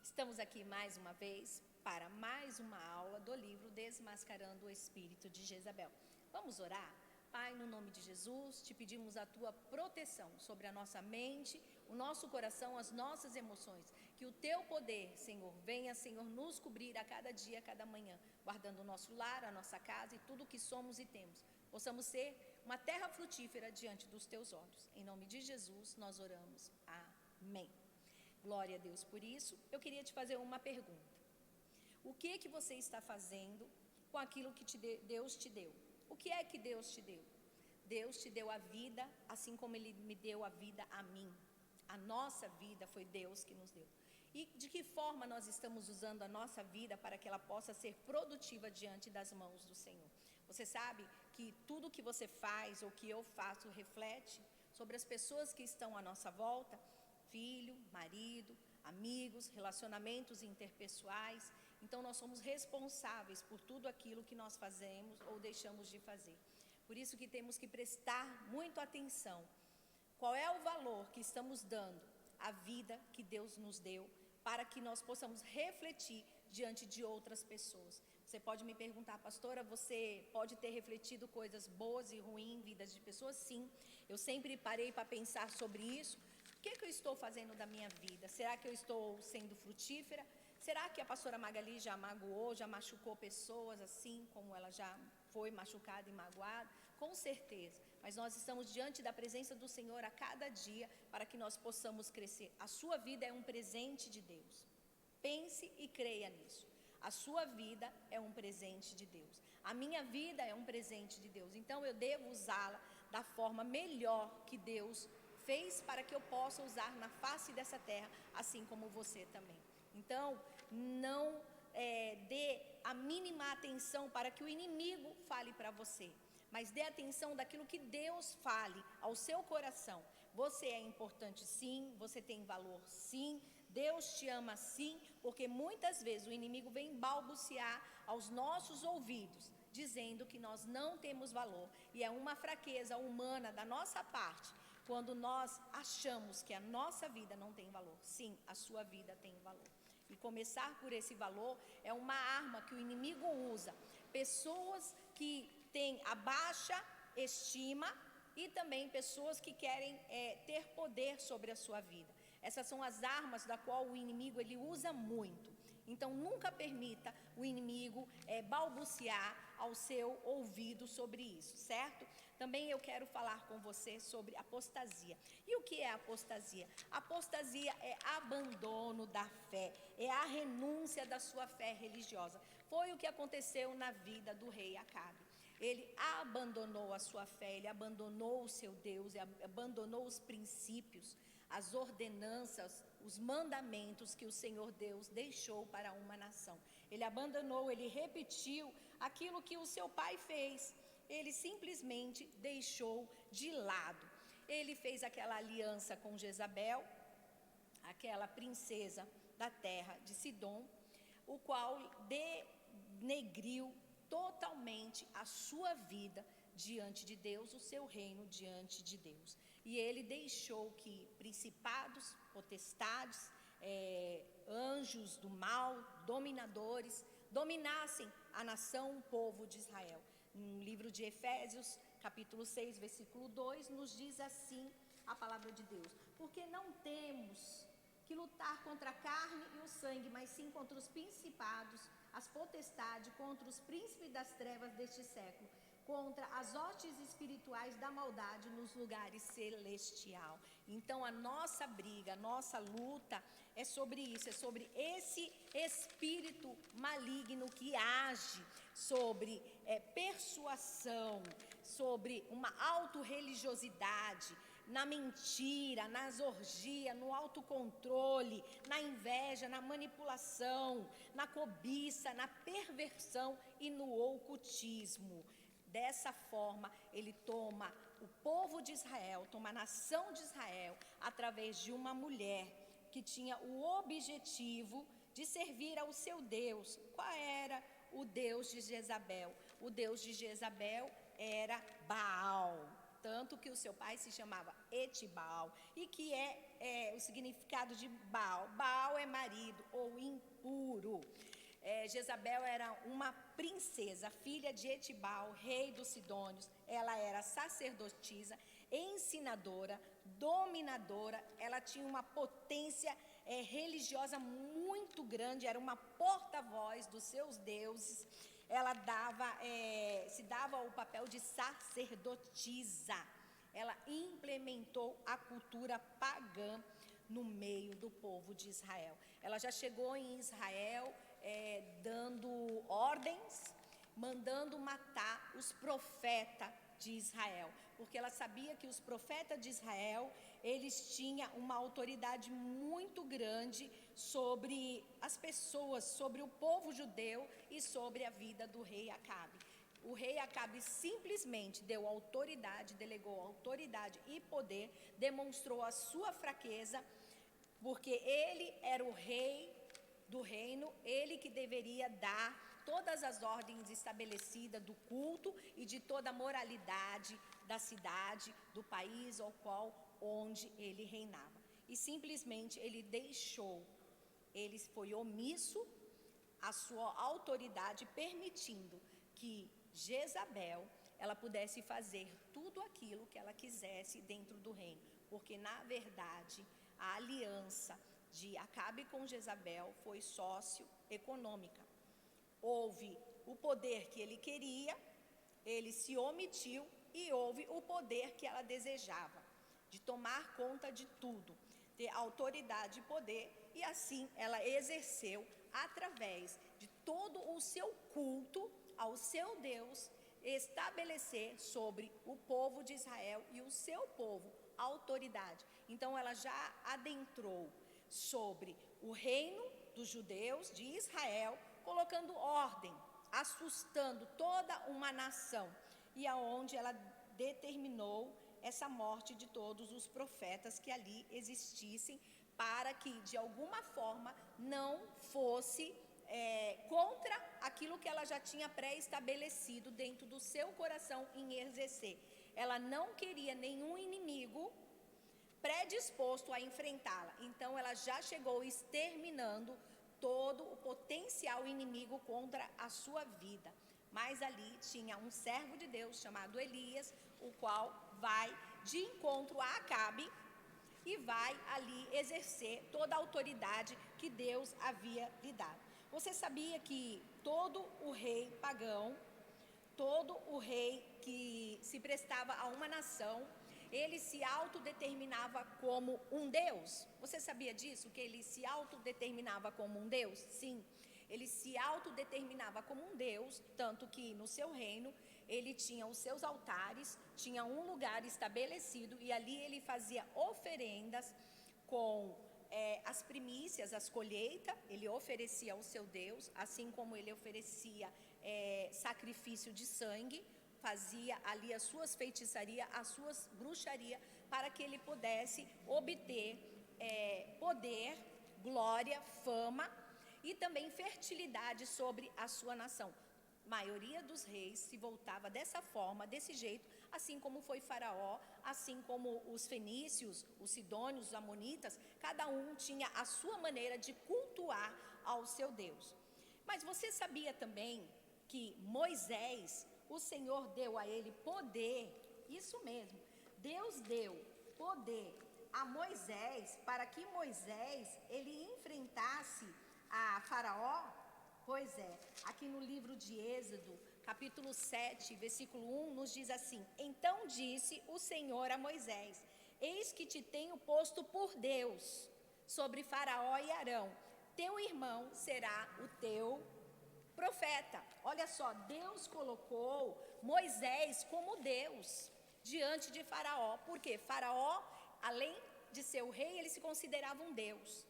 Estamos aqui mais uma vez para mais uma aula do livro Desmascarando o Espírito de Jezabel. Vamos orar? Pai, no nome de Jesus, te pedimos a tua proteção sobre a nossa mente, o nosso coração, as nossas emoções. Que o teu poder, Senhor, venha, Senhor, nos cobrir a cada dia, a cada manhã, guardando o nosso lar, a nossa casa e tudo o que somos e temos. Possamos ser uma terra frutífera diante dos teus olhos. Em nome de Jesus, nós oramos. Amém. Glória a Deus por isso. Eu queria te fazer uma pergunta. O que você está fazendo com aquilo que Deus te deu? O que é que Deus te deu? Deus te deu a vida, assim como Ele me deu a vida a mim. A nossa vida foi Deus que nos deu. E de que forma nós estamos usando a nossa vida para que ela possa ser produtiva diante das mãos do Senhor? Você sabe que tudo que você faz ou que eu faço reflete sobre as pessoas que estão à nossa volta? Filho, marido, amigos, relacionamentos interpessoais. Então nós somos responsáveis por tudo aquilo que nós fazemos ou deixamos de fazer. Por isso que temos que prestar muito atenção. Qual é o valor que estamos dando à vida que Deus nos deu, para que nós possamos refletir diante de outras pessoas? Você pode me perguntar, pastora, você pode ter refletido coisas boas e ruins em vidas de pessoas? Sim, eu sempre parei para pensar sobre isso. O que eu estou fazendo da minha vida? Será que eu estou sendo frutífera? Será que a pastora Magali já magoou, já machucou pessoas assim como ela já foi machucada e magoada? Com certeza, mas nós estamos diante da presença do Senhor a cada dia para que nós possamos crescer. A sua vida é um presente de Deus. Pense e creia nisso. A sua vida é um presente de Deus. A minha vida é um presente de Deus. Então eu devo usá-la da forma melhor que Deus fez para que eu possa usar na face dessa terra, assim como você também. Então, não dê a mínima atenção para que o inimigo fale para você, mas dê atenção daquilo que Deus fale ao seu coração. Você é importante sim, você tem valor sim, Deus te ama sim, porque muitas vezes o inimigo vem balbuciar aos nossos ouvidos, dizendo que nós não temos valor, e é uma fraqueza humana da nossa parte, quando nós achamos que a nossa vida não tem valor. Sim, a sua vida tem valor. E começar por esse valor é uma arma que o inimigo usa. Pessoas que têm a baixa estima e também pessoas que querem ter poder sobre a sua vida. Essas são as armas da qual o inimigo ele usa muito. Então nunca permita o inimigo balbuciar ao seu ouvido sobre isso, certo? Também eu quero falar com você sobre apostasia. E o que é apostasia? Apostasia é abandono da fé, é a renúncia da sua fé religiosa. Foi o que aconteceu na vida do rei Acabe. Ele abandonou a sua fé, ele abandonou o seu Deus, ele abandonou os princípios, as ordenanças, os mandamentos que o Senhor Deus deixou para uma nação. Ele abandonou, ele repetiu aquilo que o seu pai fez. Ele simplesmente deixou de lado. Ele fez aquela aliança com Jezabel, aquela princesa da terra de Sidom, o qual denegriu totalmente a sua vida diante de Deus, o seu reino diante de Deus. E ele deixou que principados, potestades, anjos do mal, dominadores, dominassem a nação, o povo de Israel. No livro de Efésios, capítulo 6, versículo 2, nos diz assim a palavra de Deus: porque não temos que lutar contra a carne e o sangue, mas sim contra os principados, as potestades, contra os príncipes das trevas deste século, contra as hostes espirituais da maldade nos lugares celestiais. Então a nossa briga, a nossa luta é sobre isso, é sobre esse espírito maligno que age sobre persuasão, sobre uma autorreligiosidade, na mentira, nas orgias, no autocontrole, na inveja, na manipulação, na cobiça, na perversão e no ocultismo. Dessa forma, ele toma o povo de Israel, toma a nação de Israel, através de uma mulher que tinha o objetivo de servir ao seu Deus. Qual era o Deus de Jezabel? O Deus de Jezabel era Baal. Tanto que o seu pai se chamava Etibal, e que é o significado de Baal. Baal é marido ou impuro. Jezabel era uma princesa, filha de Etibal, rei dos Sidônios. Ela era sacerdotisa, ensinadora, dominadora. Ela tinha uma potência religiosa muito grande, era uma porta-voz dos seus deuses. Ela se dava o papel de sacerdotisa. Ela implementou a cultura pagã no meio do povo de Israel. Ela já chegou em Israel dando ordens, mandando matar os profetas de Israel, porque ela sabia que os profetas de Israel, eles tinham uma autoridade muito grande sobre as pessoas, sobre o povo judeu e sobre a vida do rei Acabe. O rei Acabe simplesmente deu autoridade, delegou autoridade e poder, demonstrou a sua fraqueza, porque ele era o rei do reino, ele que deveria dar todas as ordens estabelecidas do culto e de toda a moralidade da cidade, do país ao qual onde ele reinava. E simplesmente ele foi omisso à sua autoridade, permitindo que Jezabel, ela pudesse fazer tudo aquilo que ela quisesse dentro do reino, porque na verdade a aliança de Acabe com Jezabel foi socioeconômica. Houve o poder que ele queria, ele se omitiu, e houve o poder que ela desejava, de tomar conta de tudo, ter autoridade e poder, e assim ela exerceu através de todo o seu culto ao seu Deus, estabelecer sobre o povo de Israel e o seu povo autoridade. Então ela já adentrou sobre o reino dos judeus de Israel, colocando ordem, assustando toda uma nação, e aonde ela determinou essa morte de todos os profetas que ali existissem, para que de alguma forma não fosse contra aquilo que ela já tinha pré-estabelecido dentro do seu coração em exercer. Ela não queria nenhum inimigo predisposto a enfrentá-la. Então ela já chegou exterminando todo o potencial inimigo contra a sua vida. Mas ali tinha um servo de Deus chamado Elias, o qual vai de encontro a Acabe e vai ali exercer toda a autoridade que Deus havia lhe dado. Você sabia que todo o rei pagão, todo o rei que se prestava a uma nação, ele se autodeterminava como um Deus? Você sabia disso? Que ele se autodeterminava como um Deus? Sim, ele se autodeterminava como um Deus, tanto que no seu reino ele tinha os seus altares, tinha um lugar estabelecido, e ali ele fazia oferendas com as primícias, as colheitas, ele oferecia ao seu Deus, assim como ele oferecia sacrifício de sangue, fazia ali as suas feitiçarias, as suas bruxarias, para que ele pudesse obter poder, glória, fama e também fertilidade sobre a sua nação. A maioria dos reis se voltava dessa forma, desse jeito, assim como foi Faraó, assim como os fenícios, os sidônios, os amonitas, cada um tinha a sua maneira de cultuar ao seu Deus. Mas você sabia também que Moisés, o Senhor deu a ele poder, isso mesmo, Deus deu poder a Moisés para que Moisés, ele enfrentasse a Faraó? Pois é, aqui no livro de Êxodo, capítulo 7, versículo 1, nos diz assim: então disse o Senhor a Moisés: eis que te tenho posto por Deus sobre Faraó e Arão, teu irmão será o teu profeta. Olha só, Deus colocou Moisés como Deus diante de Faraó, porque Faraó, além de ser o rei, ele se considerava um Deus.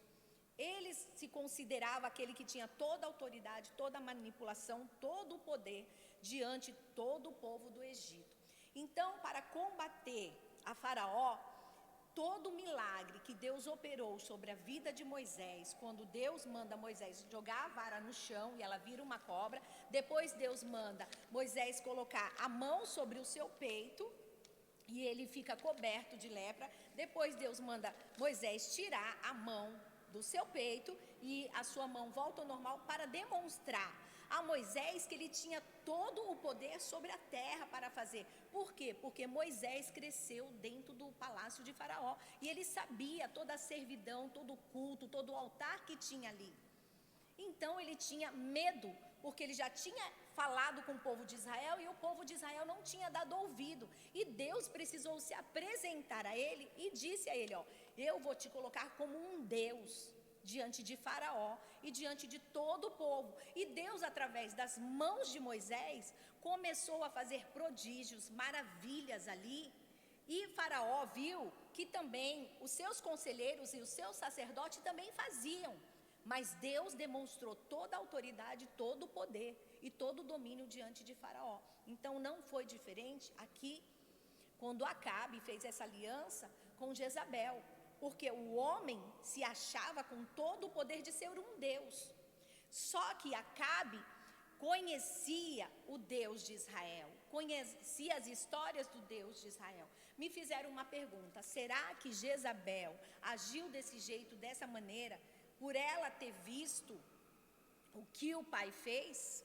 Ele se considerava aquele que tinha toda a autoridade, toda a manipulação, todo o poder diante de todo o povo do Egito. Então, para combater a Faraó, todo o milagre que Deus operou sobre a vida de Moisés, quando Deus manda Moisés jogar a vara no chão e ela vira uma cobra, depois Deus manda Moisés colocar a mão sobre o seu peito e ele fica coberto de lepra. Depois Deus manda Moisés tirar a mão do seu peito e a sua mão volta ao normal para demonstrar a Moisés que ele tinha todo o poder sobre a terra para fazer. Por quê? Porque Moisés cresceu dentro do palácio de Faraó e ele sabia toda a servidão, todo o culto, todo o altar que tinha ali. Então ele tinha medo, porque ele já tinha falado com o povo de Israel e o povo de Israel não tinha dado ouvido. E Deus precisou se apresentar a ele e disse a ele, eu vou te colocar como um Deus diante de Faraó e diante de todo o povo. E Deus, através das mãos de Moisés, começou a fazer prodígios, maravilhas ali. E Faraó viu que também os seus conselheiros e os seus sacerdotes também faziam. Mas Deus demonstrou toda a autoridade, todo o poder e todo o domínio diante de Faraó. Então não foi diferente aqui, quando Acabe fez essa aliança com Jezabel. Porque o homem se achava com todo o poder de ser um Deus. Só que Acabe conhecia o Deus de Israel, conhecia as histórias do Deus de Israel. Me fizeram uma pergunta: será que Jezabel agiu desse jeito, dessa maneira, por ela ter visto o que o pai fez?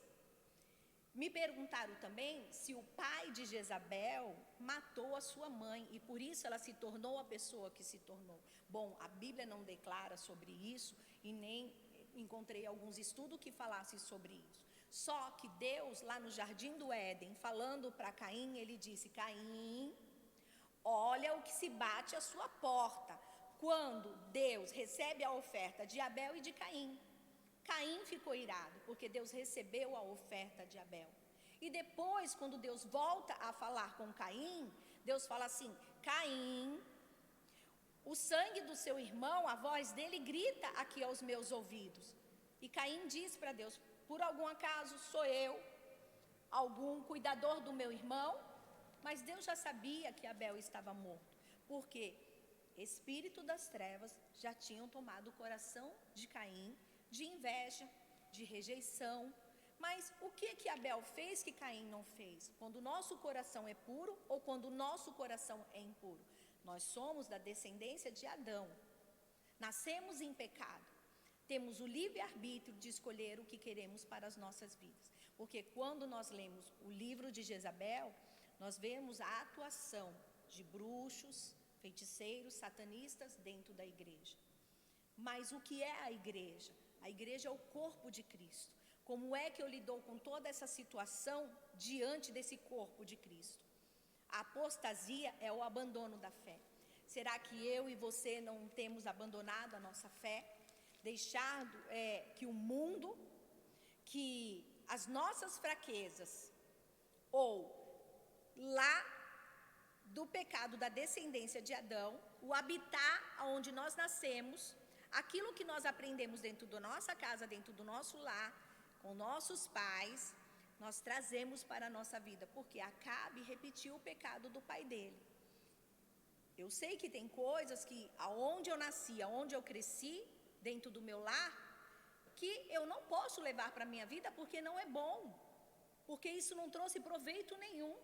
Me perguntaram também se o pai de Jezabel matou a sua mãe e por isso ela se tornou a pessoa que se tornou. Bom, a Bíblia não declara sobre isso e nem encontrei alguns estudos que falassem sobre isso. Só que Deus, lá no Jardim do Éden, falando para Caim, ele disse: Caim, olha o que se bate à sua porta. Quando Deus recebe a oferta de Abel e de Caim, Caim ficou irado, porque Deus recebeu a oferta de Abel. E depois, quando Deus volta a falar com Caim, Deus fala assim: Caim, o sangue do seu irmão, a voz dele grita aqui aos meus ouvidos. E Caim diz para Deus: por algum acaso sou eu algum cuidador do meu irmão? Mas Deus já sabia que Abel estava morto, porque espírito das trevas já tinham tomado o coração de Caim, de inveja, de rejeição. Mas o que Abel fez que Caim não fez? Quando o nosso coração é puro ou quando o nosso coração é impuro? Nós somos da descendência de Adão, nascemos em pecado, temos o livre-arbítrio de escolher o que queremos para as nossas vidas. Porque quando nós lemos o livro de Jezabel, nós vemos a atuação de bruxos, feiticeiros, satanistas dentro da igreja. Mas o que é a igreja? A igreja é o corpo de Cristo. Como é que eu lido com toda essa situação diante desse corpo de Cristo? A apostasia é o abandono da fé. Será que eu e você não temos abandonado a nossa fé? Deixado que o mundo, que as nossas fraquezas, ou lá do pecado da descendência de Adão, o habitar onde nós nascemos, aquilo que nós aprendemos dentro da nossa casa, dentro do nosso lar, com nossos pais, nós trazemos para a nossa vida, porque Acabe repetiu o pecado do pai dele. Eu sei que tem coisas que, aonde eu nasci, aonde eu cresci, dentro do meu lar, que eu não posso levar para a minha vida porque não é bom, porque isso não trouxe proveito nenhum.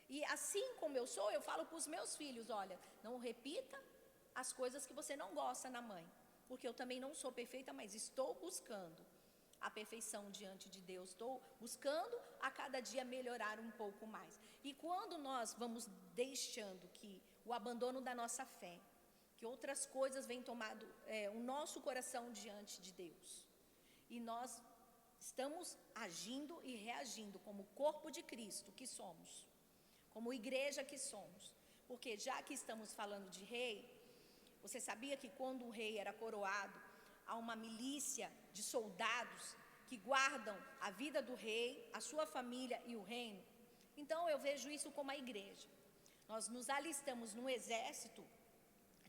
E assim como eu sou, eu falo para os meus filhos: olha, não repita as coisas que você não gosta na mãe, porque eu também não sou perfeita, mas estou buscando a perfeição diante de Deus, estou buscando a cada dia melhorar um pouco mais. E quando nós vamos deixando que o abandono da nossa fé, que outras coisas vêm tomado o nosso coração diante de Deus, e nós estamos agindo e reagindo como corpo de Cristo que somos, como igreja que somos, porque já que estamos falando de rei, você sabia que quando um rei era coroado, há uma milícia de soldados que guardam a vida do rei, a sua família e o reino? Então eu vejo isso como a igreja. Nós nos alistamos no exército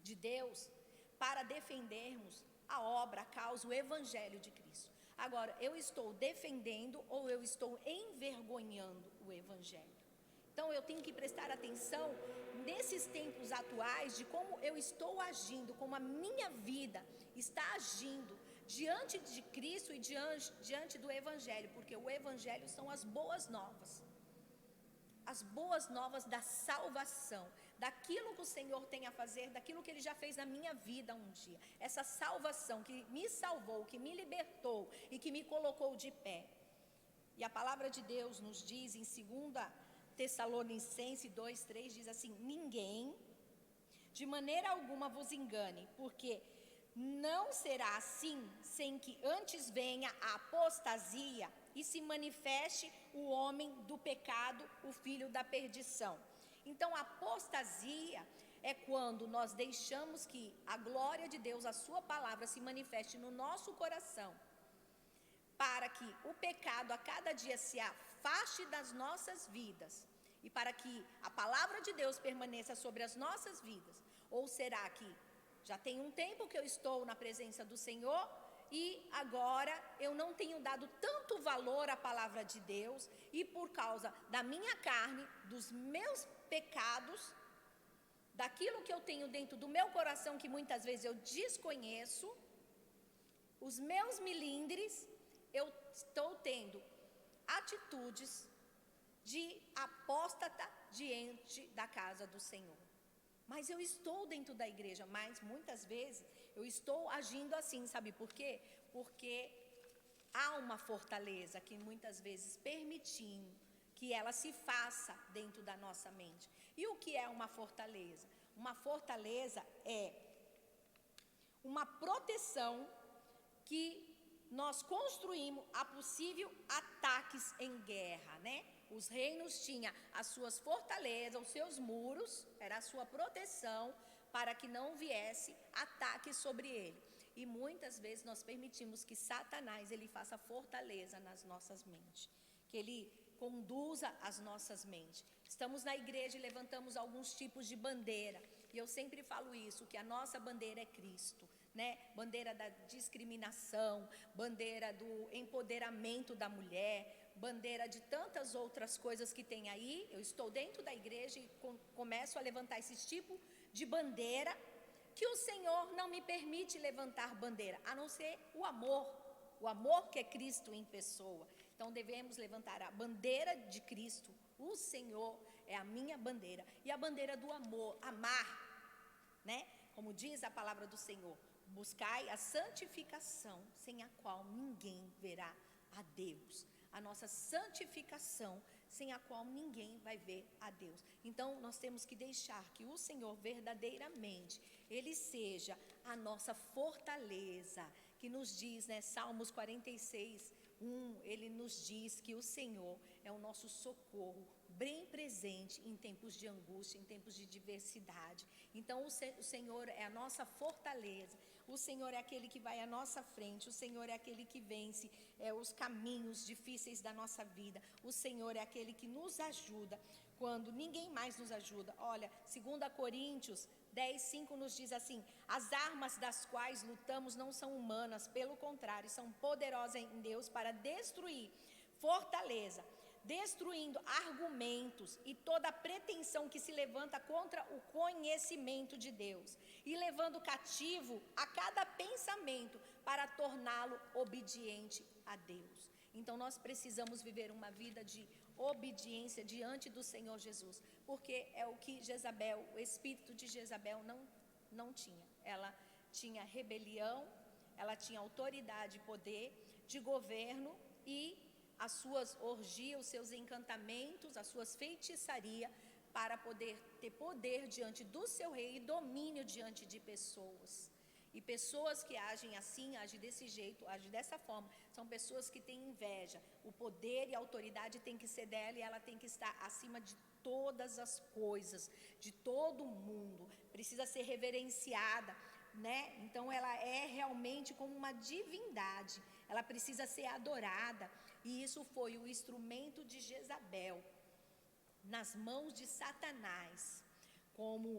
de Deus para defendermos a obra, a causa, o evangelho de Cristo. Agora, eu estou defendendo ou eu estou envergonhando o evangelho? Então eu tenho que prestar atenção nesses tempos atuais de como eu estou agindo, como a minha vida está agindo diante de Cristo e diante do evangelho, porque o evangelho são as boas novas da salvação, daquilo que o Senhor tem a fazer, daquilo que Ele já fez na minha vida um dia. Essa salvação que me salvou, que me libertou e que me colocou de pé. E a palavra de Deus nos diz em 2 Tessalonicenses 2:3, diz assim: ninguém de maneira alguma vos engane, porque não será assim sem que antes venha a apostasia e se manifeste o homem do pecado, o filho da perdição. Então, a apostasia é quando nós deixamos que a glória de Deus, a sua palavra, se manifeste no nosso coração, para que o pecado a cada dia se afaste das nossas vidas e para que a palavra de Deus permaneça sobre as nossas vidas. Ou será que já tem um tempo que eu estou na presença do Senhor e agora eu não tenho dado tanto valor à palavra de Deus e por causa da minha carne, dos meus pecados, daquilo que eu tenho dentro do meu coração que muitas vezes eu desconheço, os meus milindres, eu estou tendo atitudes de apóstata diante da casa do Senhor. Mas eu estou dentro da igreja, mas muitas vezes eu estou agindo assim, sabe por quê? Porque há uma fortaleza que muitas vezes permitimos que ela se faça dentro da nossa mente. E o que é uma fortaleza? Uma fortaleza é uma proteção que nós construímos a possível ataques em guerra, né? Os reinos tinham as suas fortalezas, os seus muros, era a sua proteção para que não viesse ataques sobre ele. E muitas vezes nós permitimos que Satanás ele faça fortaleza nas nossas mentes, que ele conduza as nossas mentes. Estamos na igreja e levantamos alguns tipos de bandeira, e eu sempre falo isso, que a nossa bandeira é Cristo, né? Bandeira da discriminação, bandeira do empoderamento da mulher, bandeira de tantas outras coisas que tem aí. Eu estou dentro da igreja e começo a levantar esse tipo de bandeira, que o Senhor não me permite levantar bandeira, a não ser o amor que é Cristo em pessoa. Então devemos levantar a bandeira de Cristo. O Senhor é a minha bandeira, e a bandeira do amor, amar, né? Como diz a palavra do Senhor, buscai a santificação, sem a qual ninguém verá a Deus. A nossa santificação, sem a qual ninguém vai ver a Deus. Então, nós temos que deixar que o Senhor verdadeiramente, Ele seja a nossa fortaleza, que nos diz, né, Salmos 46:1, Ele nos diz que o Senhor é o nosso socorro, bem presente em tempos de angústia, em tempos de diversidade. Então, o Senhor é a nossa fortaleza. O Senhor é aquele que vai à nossa frente, o Senhor é aquele que vence os caminhos difíceis da nossa vida. O Senhor é aquele que nos ajuda quando ninguém mais nos ajuda. Olha, 2 Coríntios 10:5 nos diz assim: as armas das quais lutamos não são humanas, pelo contrário, são poderosas em Deus para destruir fortaleza, destruindo argumentos e toda pretensão que se levanta contra o conhecimento de Deus, e levando cativo a cada pensamento para torná-lo obediente a Deus. Então nós precisamos viver uma vida de obediência diante do Senhor Jesus, porque é o que Jezabel, o espírito de Jezabel não tinha. Ela tinha rebelião, ela tinha autoridade e poder de governo, e as suas orgias, os seus encantamentos, as suas feitiçarias, para poder ter poder diante do seu rei e domínio diante de pessoas. E pessoas que agem assim, agem desse jeito, agem dessa forma, são pessoas que têm inveja. O poder e a autoridade tem que ser dela, e ela tem que estar acima de todas as coisas, de todo o mundo. Precisa ser reverenciada, né? Então ela é realmente como uma divindade. Ela precisa ser adorada. E isso foi o instrumento de Jezabel nas mãos de Satanás, como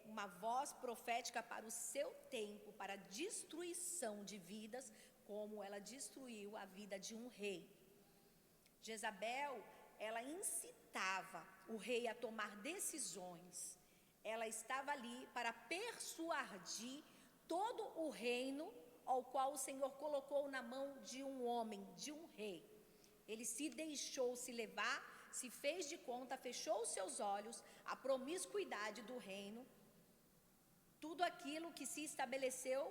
uma voz profética para o seu tempo, para a destruição de vidas, como ela destruiu a vida de um rei. Jezabel, ela incitava o rei a tomar decisões. Ela estava ali para persuadir todo o reino ao qual o Senhor colocou na mão de um homem, de um rei. Ele se deixou se levar se fez de conta, fechou os seus olhos à promiscuidade do reino, tudo aquilo que se estabeleceu,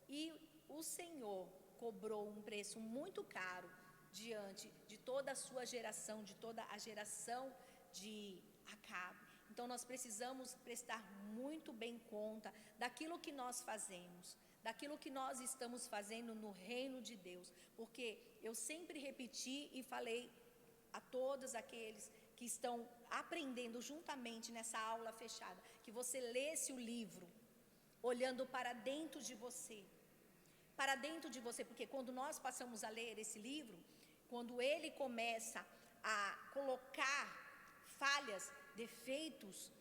e o Senhor cobrou um preço muito caro diante de toda a sua geração, de toda a geração de Acabe. Então nós precisamos prestar muito bem conta daquilo que nós fazemos, daquilo que nós estamos fazendo no reino de Deus, porque eu sempre repeti e falei a todos aqueles que estão aprendendo juntamente nessa aula fechada, que você lesse o livro olhando para dentro de você, porque quando nós passamos a ler esse livro, quando ele começa a colocar falhas, defeitos,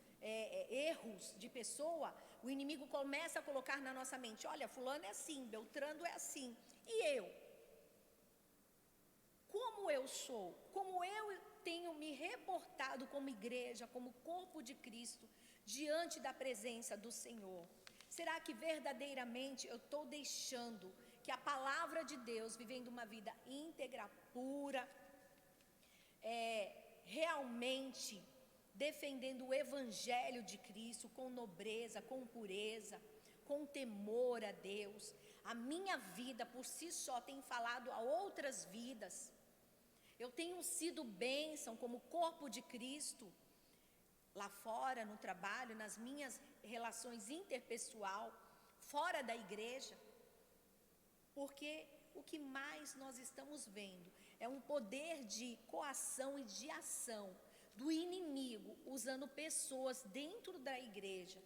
erros de pessoa, o inimigo começa a colocar na nossa mente: olha, fulano é assim, Beltrano é assim, e eu? Como eu sou? Como eu tenho me reportado como igreja, como corpo de Cristo, diante da presença do Senhor? Será que verdadeiramente eu estou deixando que a palavra de Deus, vivendo uma vida íntegra, pura, realmente defendendo o evangelho de Cristo com nobreza, com pureza, com temor a Deus? A minha vida por si só tem falado a outras vidas. Eu tenho sido bênção como corpo de Cristo, lá fora, no trabalho, nas minhas relações interpessoal, fora da igreja. Porque o que mais nós estamos vendo é um poder de coação e de ação do inimigo, usando pessoas dentro da igreja,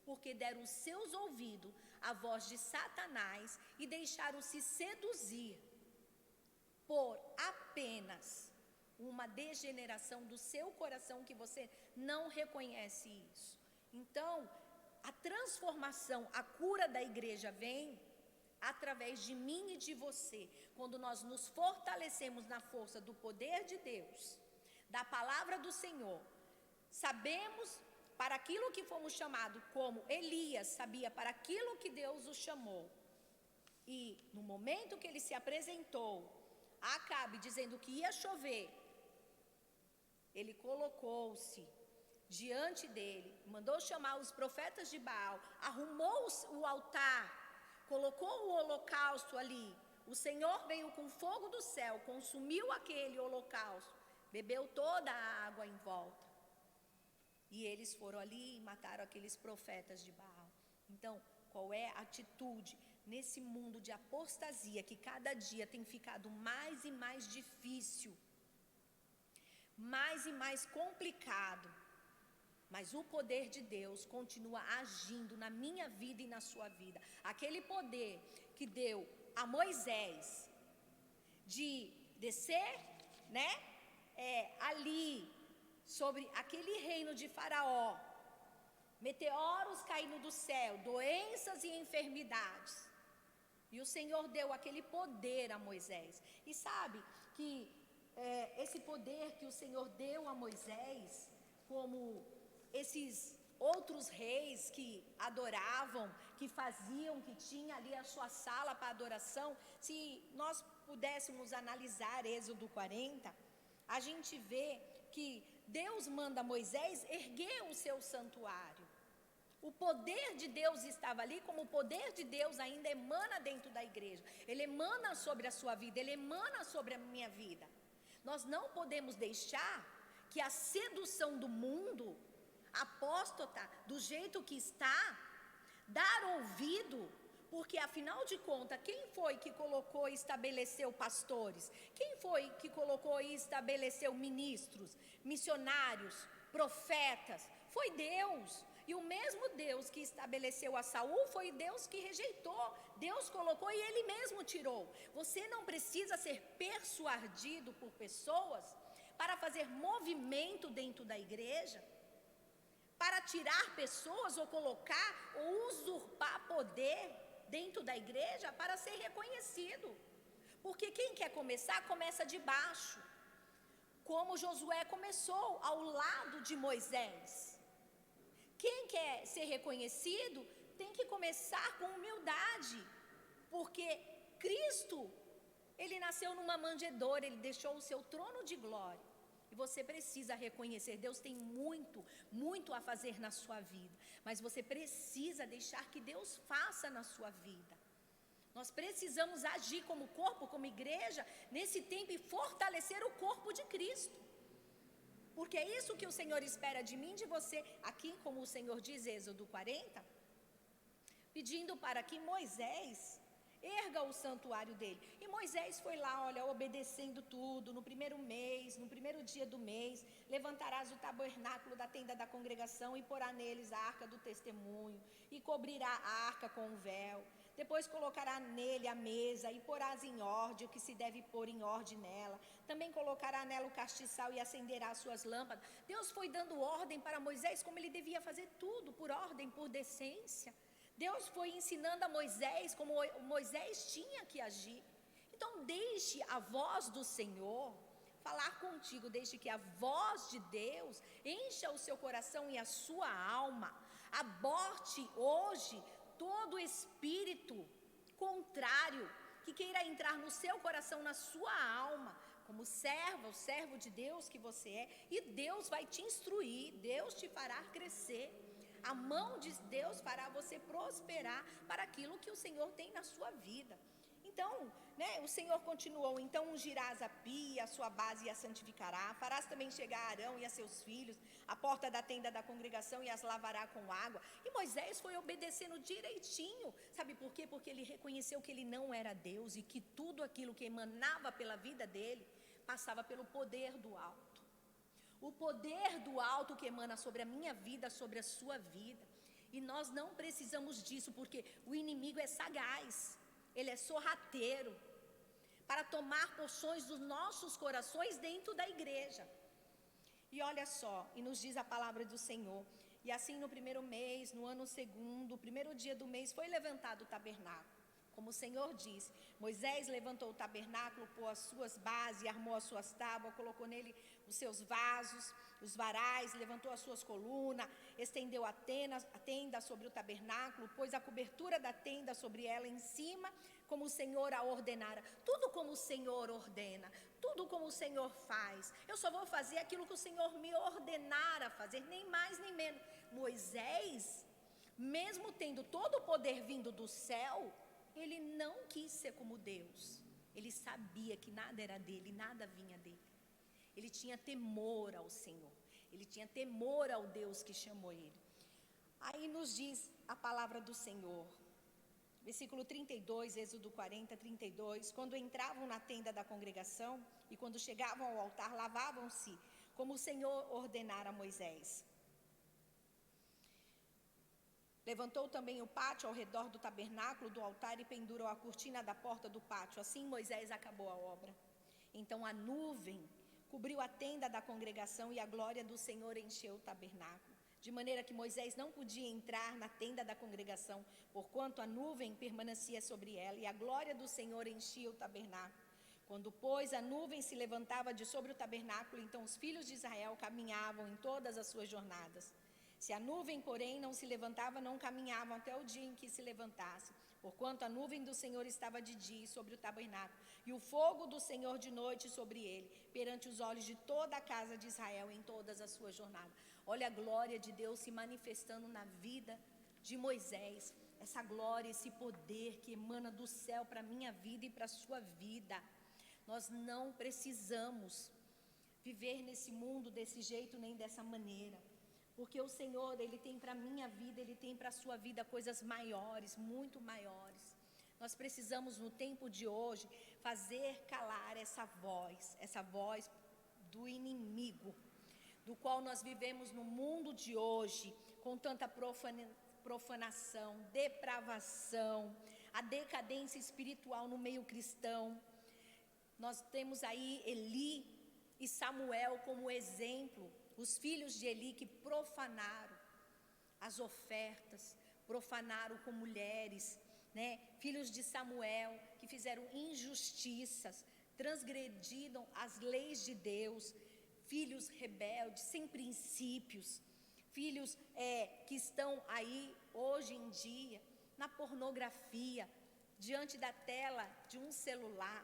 porque deram os seus ouvidos à voz de Satanás e deixaram-se seduzir por apenas uma degeneração do seu coração, que você não reconhece isso. Então, a transformação, a cura da igreja vem através de mim e de você, quando nós nos fortalecemos na força do poder de Deus, da palavra do Senhor. Sabemos para aquilo que fomos chamados, como Elias sabia para aquilo que Deus o chamou. E no momento que ele se apresentou a Acabe dizendo que ia chover, ele colocou-se diante dele, mandou chamar os profetas de Baal, arrumou o altar, colocou o holocausto ali. O Senhor veio com fogo do céu, consumiu aquele holocausto, bebeu toda a água em volta. E eles foram ali e mataram aqueles profetas de Baal. Então, qual é a atitude nesse mundo de apostasia que cada dia tem ficado mais e mais difícil, mais e mais complicado? Mas o poder de Deus continua agindo na minha vida e na sua vida. Aquele poder que deu a Moisés de descer, ali sobre aquele reino de Faraó, meteoros caindo do céu, doenças e enfermidades. E o Senhor deu aquele poder a Moisés. E sabe que esse poder que o Senhor deu a Moisés, como esses outros reis que adoravam, que faziam, que tinha ali a sua sala para adoração, se nós pudéssemos analisar Êxodo 40, a gente vê que Deus manda Moisés erguer o seu santuário. O poder de Deus estava ali, como o poder de Deus ainda emana dentro da igreja. Ele emana sobre a sua vida, ele emana sobre a minha vida. Nós não podemos deixar que a sedução do mundo apóstata, do jeito que está, dar ouvido, porque afinal de contas, quem foi que colocou e estabeleceu pastores? Quem foi que colocou e estabeleceu ministros, missionários, profetas? Foi Deus. E o mesmo Deus que estabeleceu a Saul foi Deus que rejeitou. Deus colocou e Ele mesmo tirou. Você não precisa ser persuadido por pessoas para fazer movimento dentro da igreja, para tirar pessoas ou colocar ou usurpar poder dentro da igreja para ser reconhecido. Porque quem quer começar, começa de baixo. Como Josué começou ao lado de Moisés. Quem quer ser reconhecido tem que começar com humildade. Porque Cristo, Ele nasceu numa manjedoura, Ele deixou o seu trono de glória. E você precisa reconhecer, Deus tem muito, muito a fazer na sua vida. Mas você precisa deixar que Deus faça na sua vida. Nós precisamos agir como corpo, como igreja, nesse tempo e fortalecer o corpo de Cristo. Porque é isso que o Senhor espera de mim e de você. Aqui, como o Senhor diz, Êxodo 40, pedindo para que Moisés erga o santuário dele. E Moisés foi lá, olha, obedecendo tudo. No primeiro mês, no primeiro dia do mês, levantarás o tabernáculo da tenda da congregação e porá neles a arca do testemunho, e cobrirá a arca com um véu. Depois colocará nele a mesa e porás em ordem o que se deve pôr em ordem nela. Também colocará nela o castiçal e acenderá as suas lâmpadas. Deus foi dando ordem para Moisés como ele devia fazer tudo, por ordem, por decência. Deus foi ensinando a Moisés como Moisés tinha que agir. Então deixe a voz do Senhor falar contigo, deixe que a voz de Deus encha o seu coração e a sua alma. Aborte hoje todo espírito contrário que queira entrar no seu coração, na sua alma, como serva, o servo de Deus que você é, e Deus vai te instruir, Deus te fará crescer. A mão de Deus fará você prosperar para aquilo que o Senhor tem na sua vida. Então, o Senhor continuou, então ungirás a pia, a sua base e a santificará, farás também chegar Arão e a seus filhos, à porta da tenda da congregação e as lavará com água. E Moisés foi obedecendo direitinho, sabe por quê? Porque ele reconheceu que ele não era Deus e que tudo aquilo que emanava pela vida dele, passava pelo poder do alto. O poder do alto que emana sobre a minha vida, sobre a sua vida. E nós não precisamos disso, porque o inimigo é sagaz. Ele é sorrateiro para tomar porções dos nossos corações dentro da igreja. E olha só, e nos diz a palavra do Senhor. E assim no primeiro mês, no ano segundo, o primeiro dia do mês, foi levantado o tabernáculo. Como o Senhor disse, Moisés levantou o tabernáculo, pôs as suas bases, armou as suas tábuas, colocou nele os seus vasos, os varais, levantou as suas colunas, estendeu a tenda sobre o tabernáculo, pôs a cobertura da tenda sobre ela em cima, como o Senhor a ordenara. Tudo como o Senhor ordena, tudo como o Senhor faz. Eu só vou fazer aquilo que o Senhor me ordenara fazer, nem mais nem menos. Moisés, mesmo tendo todo o poder vindo do céu, ele não quis ser como Deus. Ele sabia que nada era dele, nada vinha dele. Ele tinha temor ao Senhor. Ele tinha temor ao Deus que chamou ele. Aí nos diz a palavra do Senhor. Versículo 32, Êxodo 40, 32. Quando entravam na tenda da congregação e quando chegavam ao altar, lavavam-se, como o Senhor ordenara a Moisés. Levantou também o pátio ao redor do tabernáculo, do altar, e pendurou a cortina da porta do pátio. Assim Moisés acabou a obra. Então a nuvem cobriu a tenda da congregação e a glória do Senhor encheu o tabernáculo. De maneira que Moisés não podia entrar na tenda da congregação, porquanto a nuvem permanecia sobre ela e a glória do Senhor enchia o tabernáculo. Quando, pois, a nuvem se levantava de sobre o tabernáculo, então os filhos de Israel caminhavam em todas as suas jornadas. Se a nuvem, porém, não se levantava, não caminhavam até o dia em que se levantasse, porquanto a nuvem do Senhor estava de dia sobre o tabernáculo, e o fogo do Senhor de noite sobre ele, perante os olhos de toda a casa de Israel em todas as suas jornadas. Olha a glória de Deus se manifestando na vida de Moisés, essa glória, esse poder que emana do céu para a minha vida e para a sua vida. Nós não precisamos viver nesse mundo desse jeito nem dessa maneira. Porque o Senhor, Ele tem para a minha vida, Ele tem para a sua vida coisas maiores, muito maiores. Nós precisamos no tempo de hoje fazer calar essa voz do inimigo, do qual nós vivemos no mundo de hoje, com tanta profanação, depravação, a decadência espiritual no meio cristão. Nós temos aí Eli e Samuel como exemplo. Os filhos de Eli que profanaram as ofertas, profanaram com mulheres, Filhos de Samuel que fizeram injustiças, transgrediram as leis de Deus, filhos rebeldes, sem princípios, filhos que estão aí hoje em dia na pornografia, diante da tela de um celular,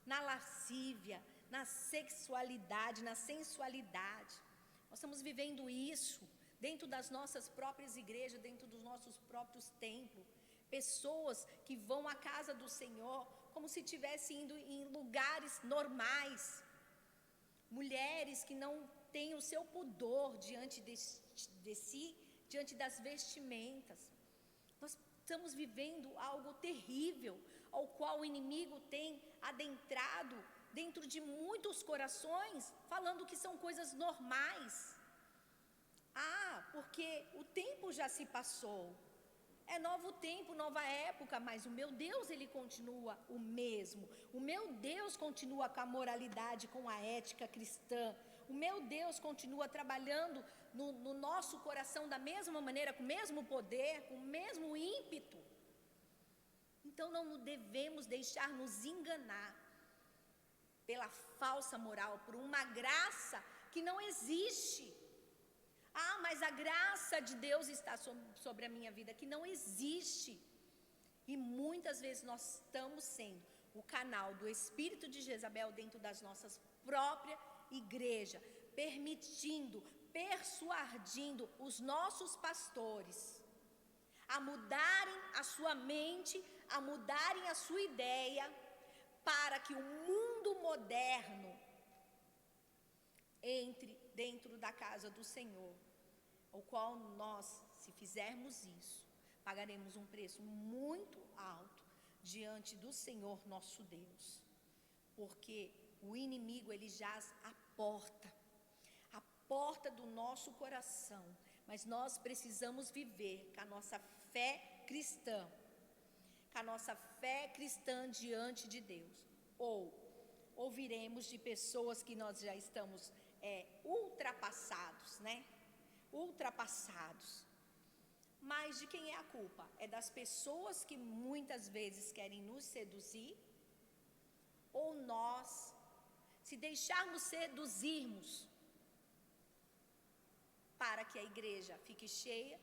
na lascívia, na sexualidade, na sensualidade. Nós estamos vivendo isso dentro das nossas próprias igrejas, dentro dos nossos próprios templos. Pessoas que vão à casa do Senhor como se estivessem indo em lugares normais. Mulheres que não têm o seu pudor diante de si, diante das vestimentas. Nós estamos vivendo algo terrível, ao qual o inimigo tem adentrado dentro de muitos corações, falando que são coisas normais. Porque o tempo já se passou. É novo tempo, nova época, mas o meu Deus, ele continua o mesmo. O meu Deus continua com a moralidade, com a ética cristã. O meu Deus continua trabalhando no nosso coração da mesma maneira, com o mesmo poder, com o mesmo ímpeto. Então não devemos deixar nos enganar pela falsa moral, por uma graça que não existe. Mas a graça de Deus está sobre a minha vida, que não existe. E muitas vezes nós estamos sendo o canal do espírito de Jezabel dentro das nossas próprias igrejas, permitindo, persuadindo os nossos pastores a mudarem a sua mente, a mudarem a sua ideia, para que o mundo moderno entre dentro da casa do Senhor, o qual nós, se fizermos isso, pagaremos um preço muito alto diante do Senhor nosso Deus, porque o inimigo, ele jaz à porta do nosso coração, mas nós precisamos viver com a nossa fé cristã, diante de Deus, ou ouviremos de pessoas que nós já estamos ultrapassados, né? Ultrapassados. Mas de quem é a culpa? É das pessoas que muitas vezes querem nos seduzir? Ou nós, se deixarmos seduzirmos, para que a igreja fique cheia,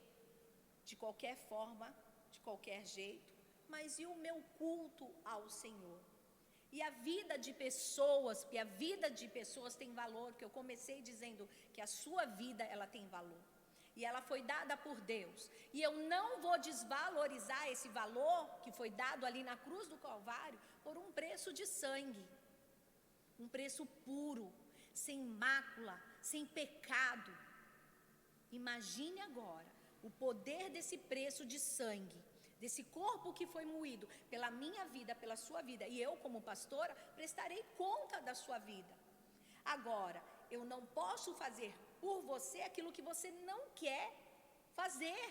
de qualquer forma, de qualquer jeito? Mas e o meu culto ao Senhor? E a vida de pessoas tem valor, que eu comecei dizendo que a sua vida, ela tem valor. E ela foi dada por Deus. E eu não vou desvalorizar esse valor que foi dado ali na cruz do Calvário por um preço de sangue. Um preço puro, sem mácula, sem pecado. Imagine agora o poder desse preço de sangue, desse corpo que foi moído pela minha vida, pela sua vida, e eu, como pastora, prestarei conta da sua vida. Agora, eu não posso fazer por você aquilo que você não quer fazer,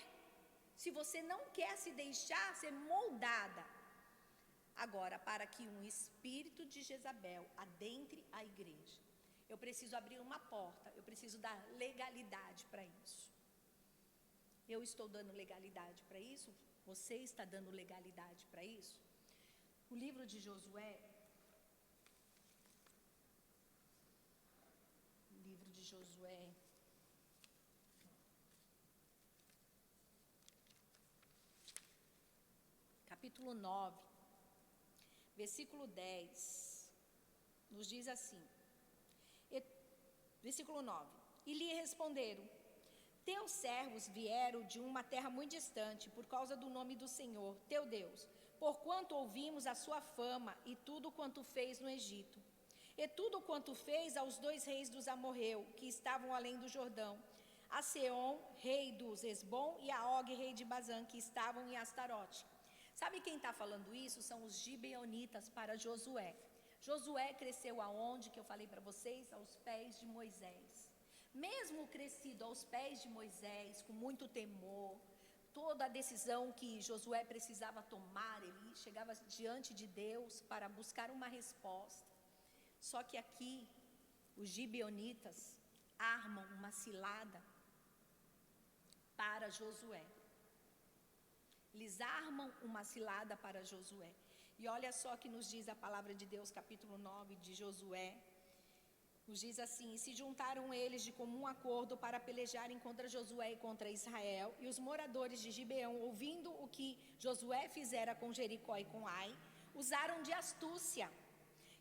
se você não quer se deixar ser moldada. Agora, para que um espírito de Jezabel adentre a igreja, eu preciso abrir uma porta, eu preciso dar legalidade para isso. Eu estou dando legalidade para isso? Você está dando legalidade para isso? O livro de Josué, capítulo 9, versículo 10, nos diz assim, versículo 9, e lhe responderam: teus servos vieram de uma terra muito distante, por causa do nome do Senhor, teu Deus, porquanto ouvimos a sua fama e tudo quanto fez no Egito, e tudo quanto fez aos 2 reis dos amorreus, que estavam além do Jordão, a Seom, rei dos Esbom, e a Og, rei de Bazã, que estavam em Astarote. Sabe quem está falando isso? São os gibeonitas para Josué. Josué cresceu aonde, que eu falei para vocês? Aos pés de Moisés. Mesmo crescido aos pés de Moisés, com muito temor, toda a decisão que Josué precisava tomar, ele chegava diante de Deus para buscar uma resposta. Só que aqui, os gibeonitas armam uma cilada para Josué. Eles armam uma cilada para Josué. E olha só que nos diz a palavra de Deus, capítulo 9 de Josué. Nos diz assim: e se juntaram eles de comum acordo para pelejarem contra Josué e contra Israel. E os moradores de Gibeão, ouvindo o que Josué fizera com Jericó e com Ai, usaram de astúcia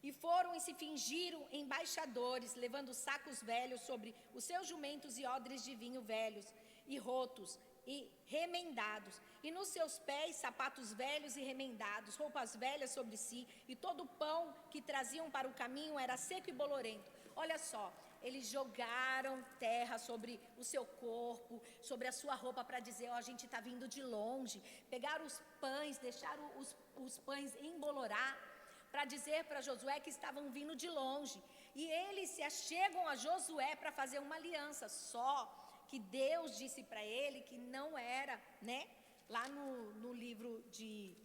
E foram e se fingiram embaixadores, levando sacos velhos sobre os seus jumentos e odres de vinho velhos e rotos e remendados, e nos seus pés sapatos velhos e remendados, roupas velhas sobre si, e todo o pão que traziam para o caminho era seco e bolorento. Olha só, eles jogaram terra sobre o seu corpo, sobre a sua roupa, para dizer, ó, a gente está vindo de longe. Pegaram os pães, deixaram os pães embolorar, para dizer para Josué que estavam vindo de longe. E eles se achegam a Josué para fazer uma aliança, só que Deus disse para ele que não era, né? Lá no livro de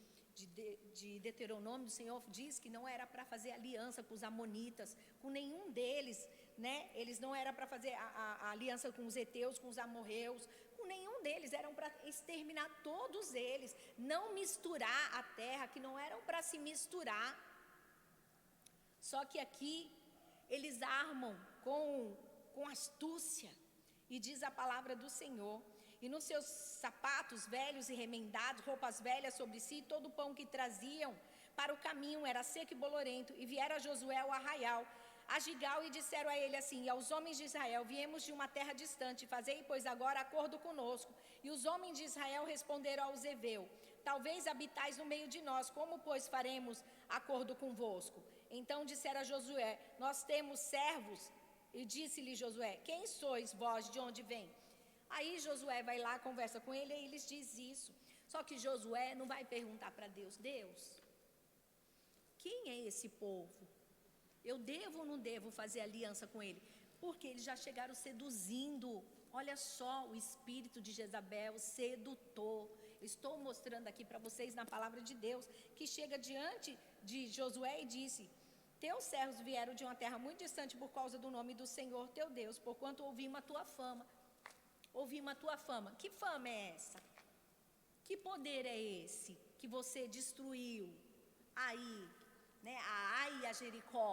Deuteronômio, o Senhor diz que não era para fazer aliança com os amonitas, com nenhum deles, né? Eles não era para fazer a aliança com os heteus, com os amorreus, com nenhum deles, eram para exterminar todos eles, não misturar a terra, que não eram para se misturar. Só que aqui eles armam com astúcia, e diz a palavra do Senhor, e nos seus sapatos velhos e remendados, roupas velhas sobre si, todo o pão que traziam para o caminho era seco e bolorento. E vieram a Josué ao arraial, a Gigal, e disseram a ele assim, e aos homens de Israel, viemos de uma terra distante, fazei, pois, agora acordo conosco. E os homens de Israel responderam aos heveus, talvez habitais no meio de nós, como, pois, faremos acordo convosco? Então disseram a Josué, nós temos servos. E disse-lhe Josué, quem sois vós, de onde vem? Aí Josué vai lá, conversa com ele, e eles diz isso. Só que Josué não vai perguntar para Deus, Deus, quem é esse povo? Eu devo ou não devo fazer aliança com ele? Porque eles já chegaram seduzindo. Olha só o espírito de Jezabel, sedutor. Estou mostrando aqui para vocês na palavra de Deus, que chega diante de Josué e disse, teus servos vieram de uma terra muito distante por causa do nome do Senhor teu Deus, porquanto ouvimos a tua fama. Ouvimos a tua fama. Que fama é essa? Que poder é esse que você destruiu aí, né? A Ai e a Jericó.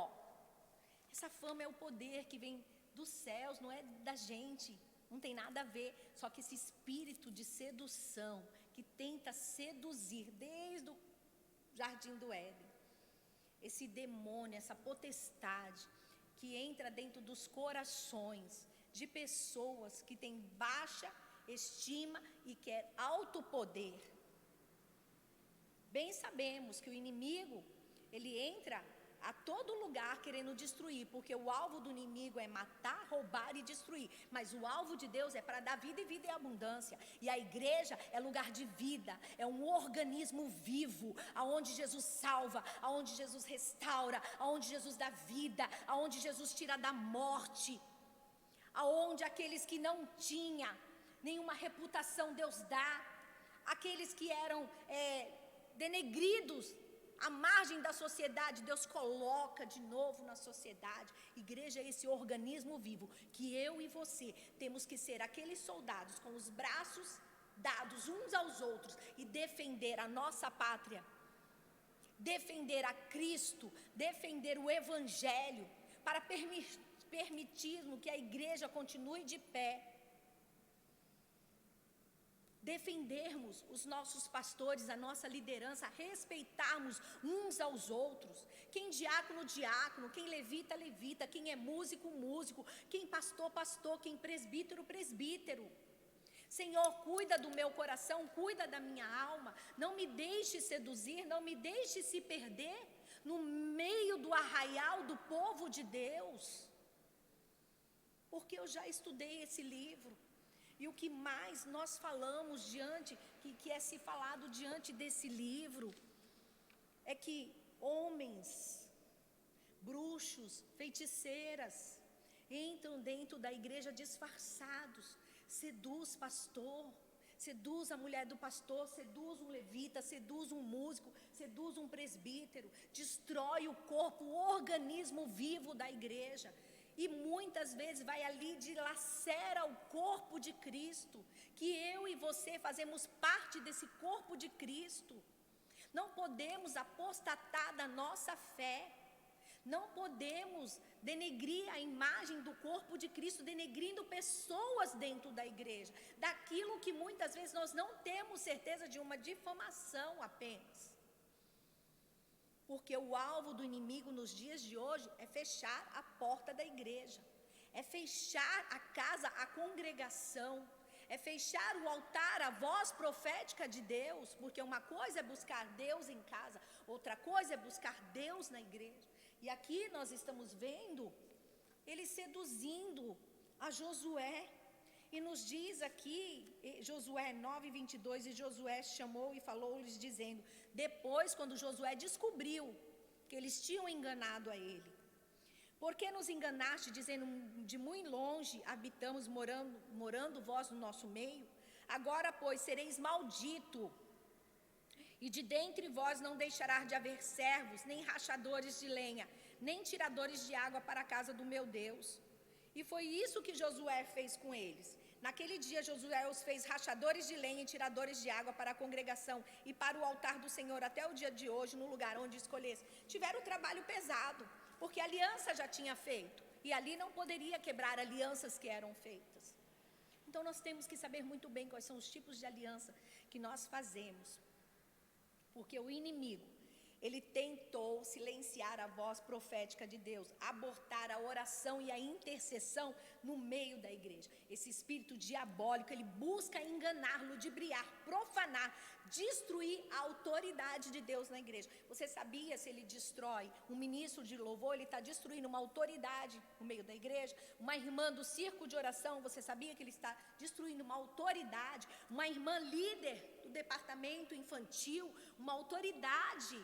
Essa fama é o poder que vem dos céus, não é da gente. Não tem nada a ver. Só que esse espírito de sedução que tenta seduzir desde o jardim do Éden, esse demônio, essa potestade que entra dentro dos corações de pessoas que têm baixa estima e quer alto poder. Bem sabemos que o inimigo, ele entra a todo lugar querendo destruir, porque o alvo do inimigo é matar, roubar e destruir, mas o alvo de Deus é para dar vida e vida em abundância, e a igreja é lugar de vida, é um organismo vivo, aonde Jesus salva, aonde Jesus restaura, aonde Jesus dá vida, aonde Jesus tira da morte, aonde aqueles que não tinham nenhuma reputação Deus dá, aqueles que eram denegridos à margem da sociedade, Deus coloca de novo na sociedade. Igreja é esse organismo vivo, que eu e você temos que ser aqueles soldados com os braços dados uns aos outros e defender a nossa pátria, defender a Cristo, defender o Evangelho, para permitirmos que a igreja continue de pé. Defendermos os nossos pastores, a nossa liderança, respeitarmos uns aos outros. Quem diácono, diácono, quem levita, levita, quem é músico, músico, quem pastor, pastor, quem presbítero, presbítero. Senhor, cuida do meu coração, cuida da minha alma, não me deixe seduzir, não me deixe se perder no meio do arraial do povo de Deus. Porque eu já estudei esse livro. E o que mais nós falamos que é se falado diante desse livro, é que homens, bruxos, feiticeiras, entram dentro da igreja disfarçados, seduz pastor, seduz a mulher do pastor, seduz um levita, seduz um músico, seduz um presbítero, destrói o corpo, o organismo vivo da igreja. E muitas vezes vai ali, dilacera o corpo de Cristo, que eu e você fazemos parte desse corpo de Cristo. Não podemos apostatar da nossa fé, não podemos denegrir a imagem do corpo de Cristo, denegrindo pessoas dentro da igreja, daquilo que muitas vezes nós não temos certeza de uma difamação apenas. Porque o alvo do inimigo nos dias de hoje é fechar a porta da igreja, é fechar a casa, a congregação, é fechar o altar, a voz profética de Deus, porque uma coisa é buscar Deus em casa, outra coisa é buscar Deus na igreja. E aqui nós estamos vendo ele seduzindo a Josué, e nos diz aqui, Josué 9:22, e Josué chamou e falou-lhes dizendo, depois quando Josué descobriu que eles tinham enganado a ele, por que nos enganaste, dizendo, de muito longe habitamos, morando vós no nosso meio? Agora, pois, sereis maldito, e de dentre vós não deixará de haver servos, nem rachadores de lenha, nem tiradores de água para a casa do meu Deus. E foi isso que Josué fez com eles. Naquele dia Josué os fez rachadores de lenha e tiradores de água para a congregação e para o altar do Senhor até o dia de hoje, no lugar onde escolhesse. Tiveram trabalho pesado, porque a aliança já tinha feito, e ali não poderia quebrar alianças que eram feitas. Então nós temos que saber muito bem quais são os tipos de aliança que nós fazemos, porque o inimigo, ele tentou silenciar a voz profética de Deus, abortar a oração e a intercessão no meio da igreja. Esse espírito diabólico, ele busca enganar, ludibriar, profanar, destruir a autoridade de Deus na igreja. Você sabia, se ele destrói um ministro de louvor, ele está destruindo uma autoridade no meio da igreja? Uma irmã do circo de oração, você sabia que ele está destruindo uma autoridade? Uma irmã líder do departamento infantil, uma autoridade.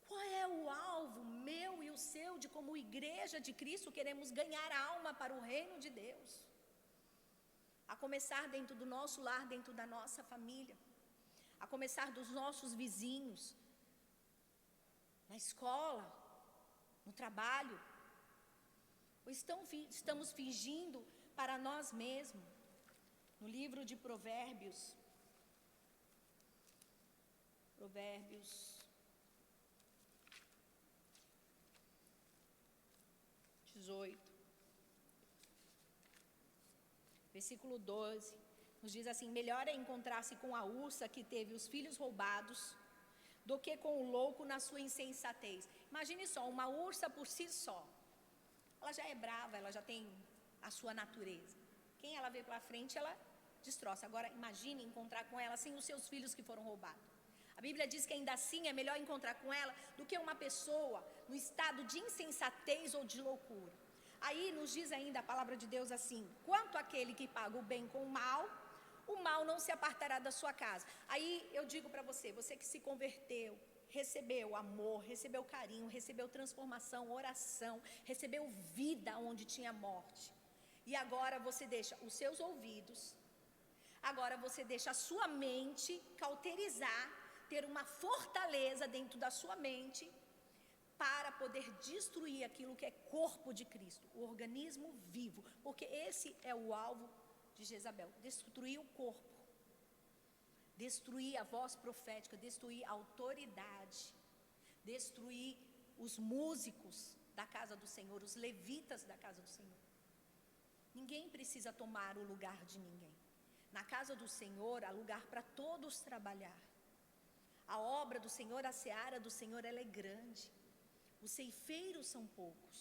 Qual é o alvo meu e o seu, de como igreja de Cristo queremos ganhar alma para o reino de Deus? A começar dentro do nosso lar, dentro da nossa família, a começar dos nossos vizinhos, na escola, no trabalho, ou estamos fingindo para nós mesmos? No livro de Provérbios 18, versículo 12, nos diz assim, melhor é encontrar-se com a ursa que teve os filhos roubados, do que com o louco na sua insensatez. Imagine só, uma ursa por si só, ela já é brava, ela já tem a sua natureza. Quem ela vê pela frente, ela destroça. Agora imagine encontrar com ela sem os seus filhos que foram roubados. A Bíblia diz que ainda assim é melhor encontrar com ela do que uma pessoa no estado de insensatez ou de loucura. Aí nos diz ainda a palavra de Deus assim, quanto àquele que paga o bem com o mal não se apartará da sua casa. Aí eu digo para você, você que se converteu, recebeu amor, recebeu carinho, recebeu transformação, oração, recebeu vida onde tinha morte. E agora você deixa os seus ouvidos, agora você deixa a sua mente cauterizar, ter uma fortaleza dentro da sua mente para poder destruir aquilo que é corpo de Cristo, o organismo vivo, porque esse é o alvo de Jezabel, destruir o corpo, destruir a voz profética, destruir a autoridade, destruir os músicos da casa do Senhor, os levitas da casa do Senhor. Ninguém precisa tomar o lugar de ninguém. Na casa do Senhor há lugar para todos trabalhar. A obra do Senhor, a seara do Senhor, ela é grande. Os ceifeiros são poucos,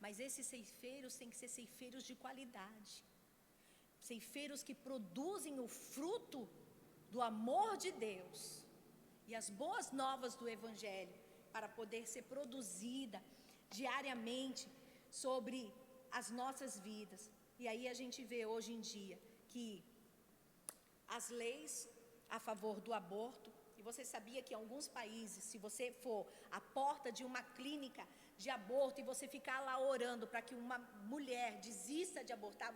mas esses ceifeiros têm que ser ceifeiros de qualidade. Ceifeiros que produzem o fruto do amor de Deus e as boas novas do Evangelho, para poder ser produzida diariamente sobre as nossas vidas. E aí a gente vê hoje em dia que as leis a favor do aborto, e você sabia que em alguns países, se você for à porta de uma clínica de aborto e você ficar lá orando para que uma mulher desista de abortar,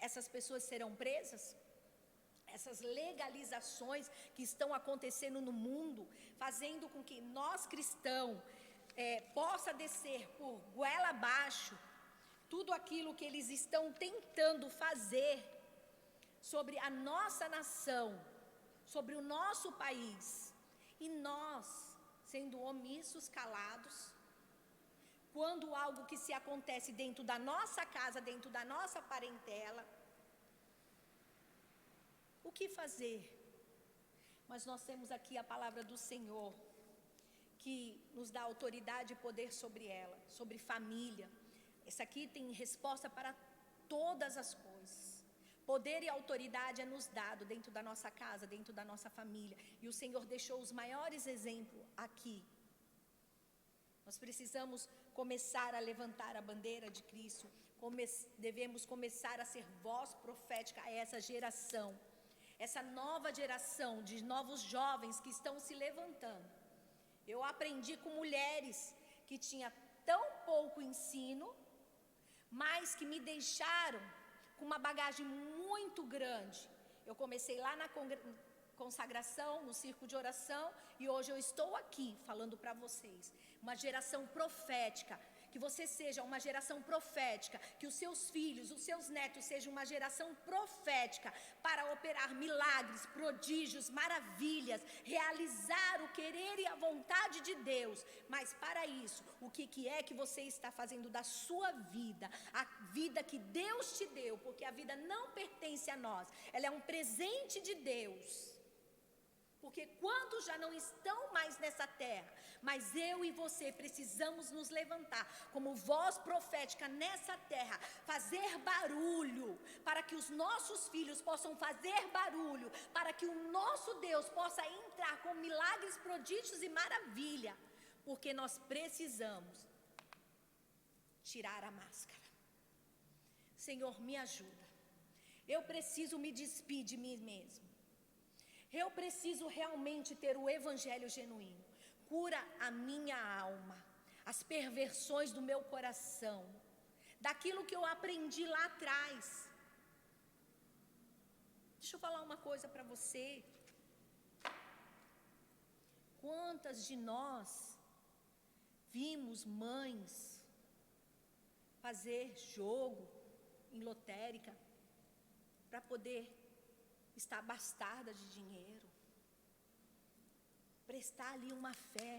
essas pessoas serão presas? Essas legalizações que estão acontecendo no mundo, fazendo com que nós cristãos possa descer por goela abaixo tudo aquilo que eles estão tentando fazer sobre a nossa nação, sobre o nosso país, e nós sendo omissos, calados, quando algo que se acontece dentro da nossa casa, dentro da nossa parentela, o que fazer? Mas nós temos aqui a palavra do Senhor, que nos dá autoridade e poder sobre ela, sobre família. Essa aqui tem resposta para todas as coisas. Poder e autoridade é nos dado dentro da nossa casa, dentro da nossa família. E o Senhor deixou os maiores exemplos aqui. Nós precisamos começar a levantar a bandeira de Cristo. Devemos começar a ser voz profética a essa geração. Essa nova geração de novos jovens que estão se levantando. Eu aprendi com mulheres que tinham tão pouco ensino, mas que me deixaram com uma bagagem muito grande. Eu comecei lá na consagração, no círculo de oração, e hoje eu estou aqui falando para vocês. Uma geração profética, que você seja uma geração profética, que os seus filhos, os seus netos sejam uma geração profética para operar milagres, prodígios, maravilhas, realizar o querer e a vontade de Deus. Mas para isso, o que é que você está fazendo da sua vida, a vida que Deus te deu, porque a vida não pertence a nós, ela é um presente de Deus. Porque quantos já não estão mais nessa terra, mas eu e você precisamos nos levantar como voz profética nessa terra, fazer barulho, para que os nossos filhos possam fazer barulho, para que o nosso Deus possa entrar com milagres, prodígios e maravilha, porque nós precisamos tirar a máscara. Senhor, me ajuda. Eu preciso me despedir de mim mesmo. Eu preciso realmente ter o evangelho genuíno. Cura a minha alma, as perversões do meu coração, daquilo que eu aprendi lá atrás. Deixa eu falar uma coisa para você. Quantas de nós vimos mães fazer jogo em lotérica para poder estar abastada de dinheiro, prestar ali uma fé.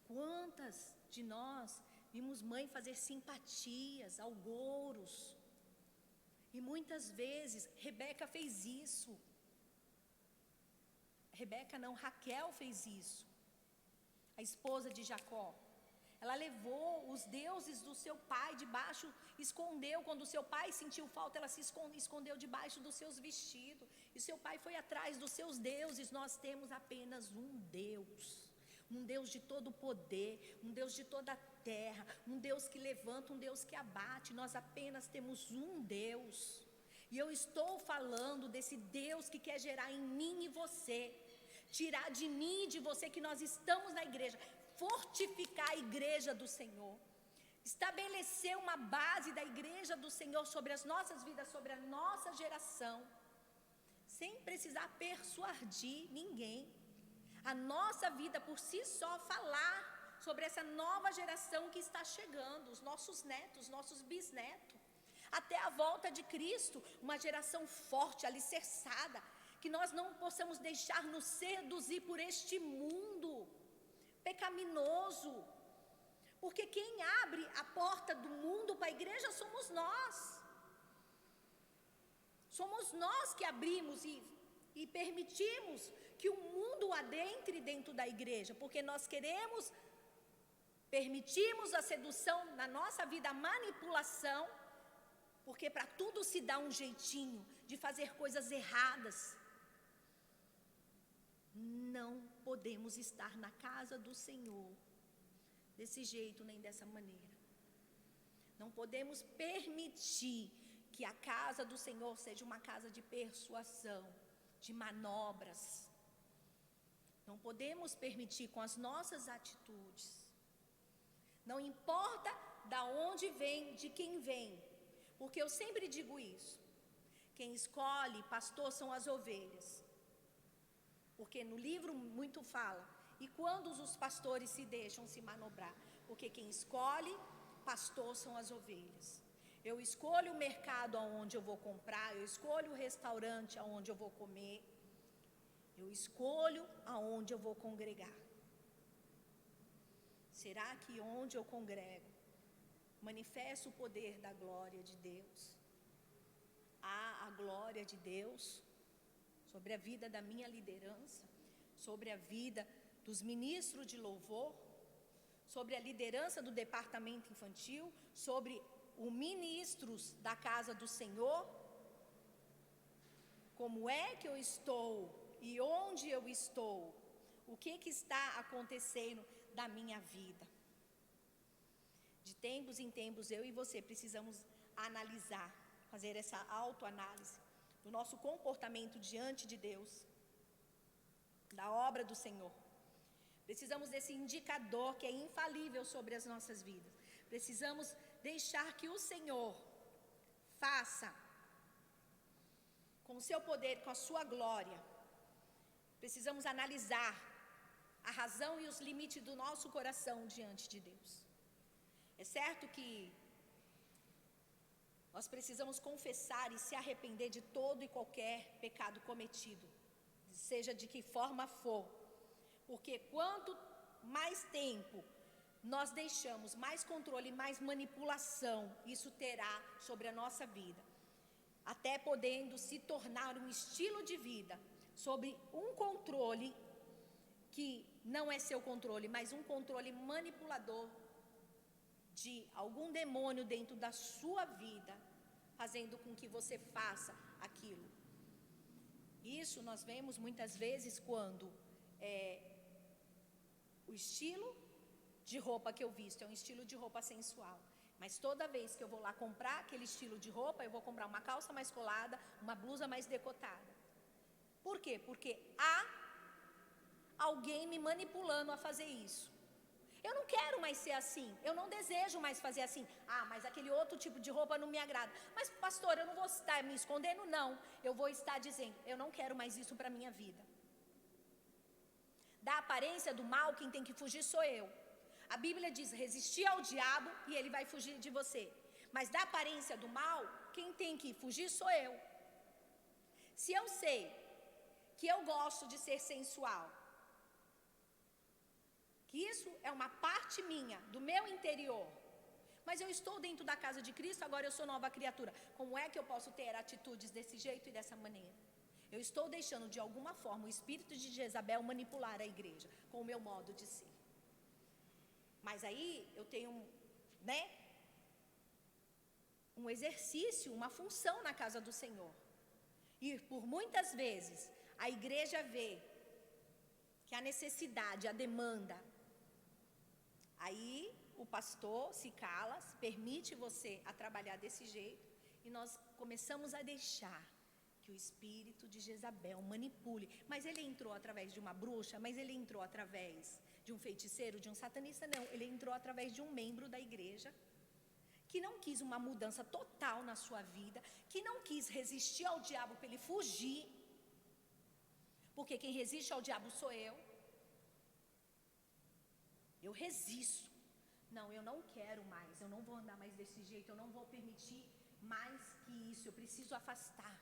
Quantas de nós vimos mãe fazer simpatias, algoros, e muitas vezes Rebeca fez isso. Rebeca não, Raquel fez isso, a esposa de Jacó. Ela levou os deuses do seu pai debaixo, escondeu. Quando o seu pai sentiu falta, ela se escondeu debaixo dos seus vestidos. E seu pai foi atrás dos seus deuses. Nós temos apenas um Deus de todo poder, um Deus de toda a terra, um Deus que levanta, um Deus que abate. Nós apenas temos um Deus. E eu estou falando desse Deus que quer gerar em mim e você, tirar de mim e de você que nós estamos na igreja, fortificar a igreja do Senhor, estabelecer uma base da igreja do Senhor sobre as nossas vidas, sobre a nossa geração, sem precisar persuadir ninguém. A nossa vida por si só falar sobre essa nova geração que está chegando, os nossos netos, nossos bisnetos, até a volta de Cristo, uma geração forte, alicerçada, que nós não possamos deixar nos seduzir por este mundo pecaminoso, porque quem abre a porta do mundo para a igreja somos nós. Somos nós que abrimos e permitimos que o mundo adentre dentro da igreja, porque nós permitimos a sedução na nossa vida, a manipulação, porque para tudo se dá um jeitinho de fazer coisas erradas. Não podemos estar na casa do Senhor desse jeito nem dessa maneira. Não podemos permitir que a casa do Senhor seja uma casa de persuasão, de manobras. Não podemos permitir com as nossas atitudes. Não importa da onde vem, de quem vem, porque eu sempre digo isso. Quem escolhe pastor são as ovelhas. Porque no livro muito fala, e quando os pastores se deixam se manobrar? Porque quem escolhe pastor são as ovelhas. Eu escolho o mercado aonde eu vou comprar, eu escolho o restaurante aonde eu vou comer, eu escolho aonde eu vou congregar. Será que onde eu congrego manifesta o poder da glória de Deus? Há a glória de Deus sobre a vida da minha liderança, sobre a vida dos ministros de louvor, sobre a liderança do departamento infantil, sobre os ministros da casa do Senhor. Como é que eu estou e onde eu estou? O que está acontecendo da minha vida? De tempos em tempos, eu e você precisamos analisar, fazer essa autoanálise do nosso comportamento diante de Deus, da obra do Senhor. Precisamos desse indicador que é infalível sobre as nossas vidas. Precisamos deixar que o Senhor faça com o seu poder, com a sua glória. Precisamos analisar a razão e os limites do nosso coração diante de Deus. É certo que nós precisamos confessar e se arrepender de todo e qualquer pecado cometido, seja de que forma for. Porque quanto mais tempo nós deixamos, mais controle, mais manipulação isso terá sobre a nossa vida, até podendo se tornar um estilo de vida, sobre um controle que não é seu controle, mas um controle manipulador de algum demônio dentro da sua vida, fazendo com que você faça aquilo. Isso nós vemos muitas vezes quando o estilo de roupa que eu visto é um estilo de roupa sensual. Mas toda vez que eu vou lá comprar aquele estilo de roupa, eu vou comprar uma calça mais colada, uma blusa mais decotada. Por quê? Porque há alguém me manipulando a fazer isso. Eu não quero mais ser assim, eu não desejo mais fazer assim. Mas aquele outro tipo de roupa não me agrada. Mas pastor, eu não vou estar me escondendo, não. Eu vou estar dizendo, eu não quero mais isso para a minha vida. Da aparência do mal, quem tem que fugir sou eu. A Bíblia diz, resistir ao diabo e ele vai fugir de você. Mas da aparência do mal, quem tem que fugir sou eu. Se eu sei que eu gosto de ser sensual, que isso é uma parte minha, do meu interior, mas eu estou dentro da casa de Cristo, agora eu sou nova criatura. Como é que eu posso ter atitudes desse jeito e dessa maneira? Eu estou deixando de alguma forma o espírito de Jezabel manipular a igreja com o meu modo de ser. Mas aí eu tenho, um exercício, uma função na casa do Senhor. E por muitas vezes a igreja vê que a necessidade, a demanda, aí o pastor se cala, permite você a trabalhar desse jeito, e nós começamos a deixar que o espírito de Jezabel manipule. Mas ele entrou através de uma bruxa, mas ele entrou através de um feiticeiro, de um satanista, não. Ele entrou através de um membro da igreja, que não quis uma mudança total na sua vida, que não quis resistir ao diabo para ele fugir, porque quem resiste ao diabo sou eu. Eu resisto. Não, eu não quero mais, eu não vou andar mais desse jeito, eu não vou permitir mais que isso, eu preciso afastar.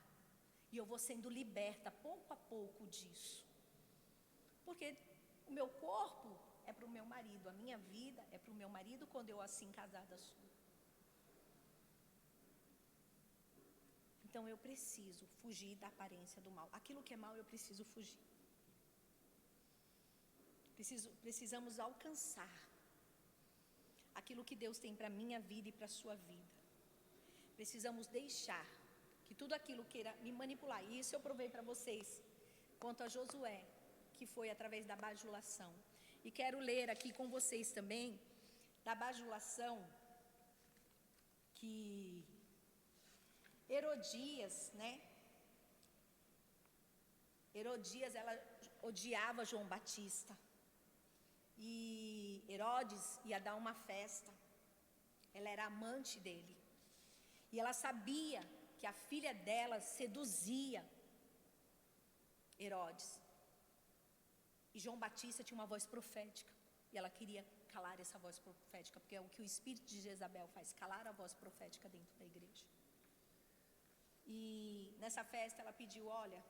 E eu vou sendo liberta pouco a pouco disso. Porque o meu corpo é para o meu marido, a minha vida é para o meu marido quando eu assim casada sou. Então eu preciso fugir da aparência do mal. Aquilo que é mal eu preciso fugir. Precisamos alcançar aquilo que Deus tem para a minha vida e para a sua vida. Precisamos deixar que tudo aquilo queira me manipular. E isso eu provei para vocês quanto a Josué, que foi através da bajulação. E quero ler aqui com vocês também da bajulação que Herodias, Herodias, ela odiava João Batista. E Herodes ia dar uma festa. Ela era amante dele. E ela sabia que a filha dela seduzia Herodes. E João Batista tinha uma voz profética. E ela queria calar essa voz profética, porque é o que o espírito de Jezabel faz, calar a voz profética dentro da igreja. E nessa festa ela pediu, olha,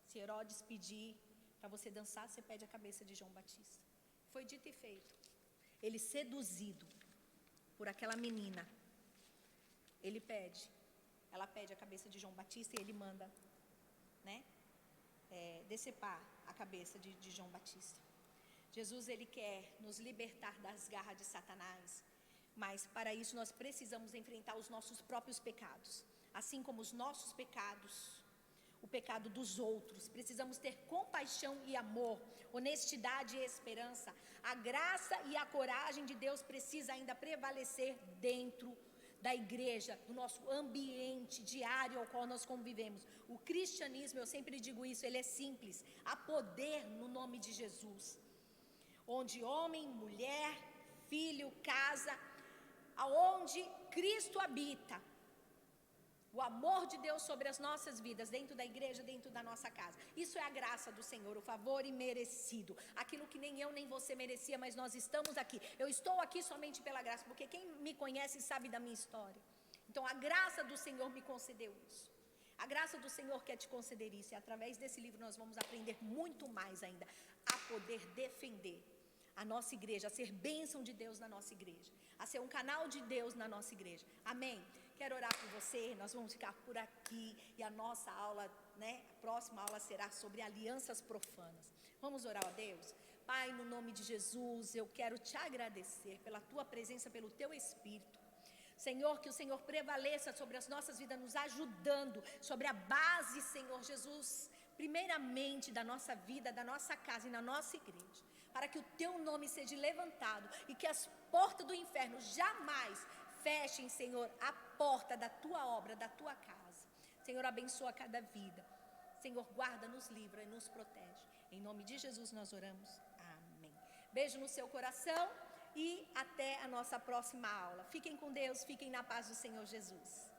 se Herodes pedir para você dançar, você pede a cabeça de João Batista. Foi dito e feito. Ele seduzido por aquela menina, ela pede a cabeça de João Batista e ele manda, decepar a cabeça de João Batista. Jesus, Ele quer nos libertar das garras de Satanás, mas para isso nós precisamos enfrentar os nossos próprios pecados, assim como os nossos pecados, o pecado dos outros. Precisamos ter compaixão e amor, honestidade e esperança. A graça e a coragem de Deus precisa ainda prevalecer dentro da igreja, do nosso ambiente diário ao qual nós convivemos. O cristianismo, eu sempre digo isso, ele é simples. Há poder no nome de Jesus, onde homem, mulher, filho, casa, aonde Cristo habita. O amor de Deus sobre as nossas vidas, dentro da igreja, dentro da nossa casa. Isso é a graça do Senhor, o favor imerecido. Aquilo que nem eu nem você merecia, mas nós estamos aqui. Eu estou aqui somente pela graça, porque quem me conhece sabe da minha história. Então a graça do Senhor me concedeu isso. A graça do Senhor quer te conceder isso. E através desse livro nós vamos aprender muito mais ainda. A poder defender a nossa igreja, a ser bênção de Deus na nossa igreja, a ser um canal de Deus na nossa igreja. Amém? Quero orar por você, nós vamos ficar por aqui e a nossa aula, a próxima aula será sobre alianças profanas. Vamos orar a Deus? Pai, no nome de Jesus, eu quero te agradecer pela tua presença, pelo teu Espírito. Senhor, que o Senhor prevaleça sobre as nossas vidas, nos ajudando sobre a base, Senhor Jesus, primeiramente da nossa vida, da nossa casa e na nossa igreja, para que o teu nome seja levantado e que as portas do inferno jamais fechem, Senhor, a porta da tua obra, da tua casa. Senhor, abençoa cada vida. Senhor, guarda, nos livra e nos protege. Em nome de Jesus nós oramos. Amém. Beijo no seu coração e até a nossa próxima aula. Fiquem com Deus, fiquem na paz do Senhor Jesus.